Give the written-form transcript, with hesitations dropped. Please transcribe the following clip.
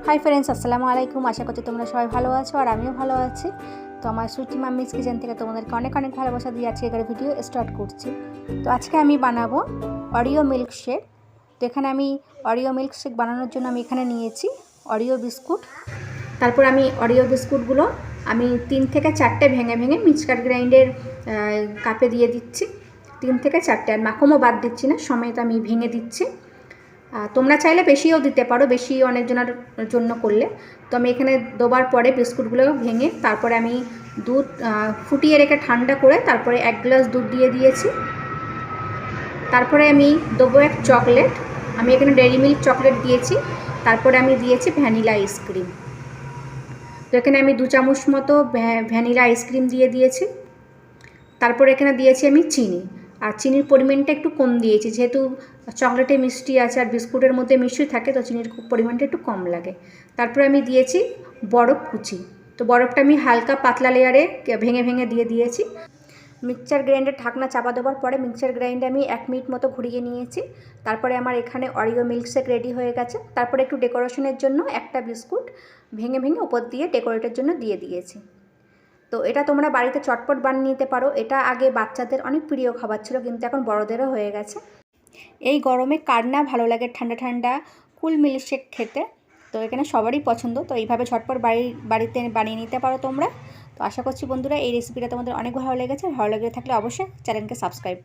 Hi friends, আসসালামু আলাইকুম। আশা করছি তোমরা সবাই ভালো আছো আর আমিও ভালো আছি। তো আমার সুইটি মাম্মিস কিচেন থেকে তোমাদেরকে অনেক অনেক ভালোবাসা দিয়ে আজকে এখানে ভিডিও স্টার্ট করছি। তো আজকে আমি বানাবো অরিও মিল্কশেক। তো এখানে আমি অরিও মিল্কশেক বানানোর জন্য আমি এখানে নিয়েছি অরিও বিস্কুট। তারপর আমি অরিও বিস্কুটগুলো আমি 3 থেকে 4টে ভেঙে ভেঙে মিক্সচার গ্রাইন্ডের কাপে দিয়ে দিচ্ছি। 3 থেকে 4টে, আর মাখনও বাদ দিচ্ছি না, সমেত আমি ভেঙে দিচ্ছি। তোমরা চাইলে বেশিও দিতে পারো, বেশি অনেকজনের জন্য করলে। তো আমি এখানে দেওয়ার পরে বিস্কুটগুলো ভেঙে তারপরে আমি দুধ ফুটিয়ে রেখে ঠান্ডা করে তারপরে 1 গ্লাস দুধ দিয়ে দিয়েছি। তারপরে আমি দেবো এক চকলেট, আমি এখানে ডেইরি মিল্ক চকলেট দিয়েছি। তারপরে আমি দিয়েছি ভ্যানিলা আইসক্রিম। তো এখানে আমি 2 চামচ মতো ভ্যানিলা আইসক্রিম দিয়ে দিয়েছি। তারপরে এখানে দিয়েছি আমি চিনি, আর চিনির পরিমাণটা একটু কম দিয়েছি, যেহেতু চকলেটে মিষ্টি আছে আর বিস্কুটের মধ্যে মিষ্টি থাকে, তো চিনির পরিমাণটা একটু কম লাগে। তারপরে আমি দিয়েছি বরফ কুচি। তো বরফটা আমি হালকা পাতলা লেয়ারে ভেঙে ভেঙে দিয়ে দিয়েছি। মিক্সচার গ্রাইন্ডার ঢাকনা চাপা দেওয়ার পরে মিক্সচার গ্রাইন্ডার আমি 1 মিনিট মতো ঘুরিয়ে নিয়েছি। তারপরে আমার এখানে অরিও মিল্কশেক রেডি হয়ে গেছে। তারপরে একটু ডেকোরেশনের জন্য একটা বিস্কুট ভেঙে ভেঙে ওপর দিয়ে ডেকোরেটের জন্য দিয়ে দিয়েছি। তো এটা তোমরা বাড়িতে চটপট বানিয়ে নিতে পারো। এটা আগে বাচ্চাদের অনেক প্রিয় খাবার ছিল, কিন্তু এখন বড়দেরও হয়ে গেছে। এই গরমে কার না ভালো লাগে ঠান্ডা ঠান্ডা কুল মিল্কশেক খেতে। তো এখানে সবারই পছন্দ। তো এইভাবে ঝটপট বাড়িতে বানিয়ে নিতে পারো তোমরা। তো আশা করছি বন্ধুরা এই রেসিপিটা তোমাদের অনেক ভালো লেগেছে। ভালো লেগে থাকলে অবশ্যই চ্যানেলকে সাবস্ক্রাইব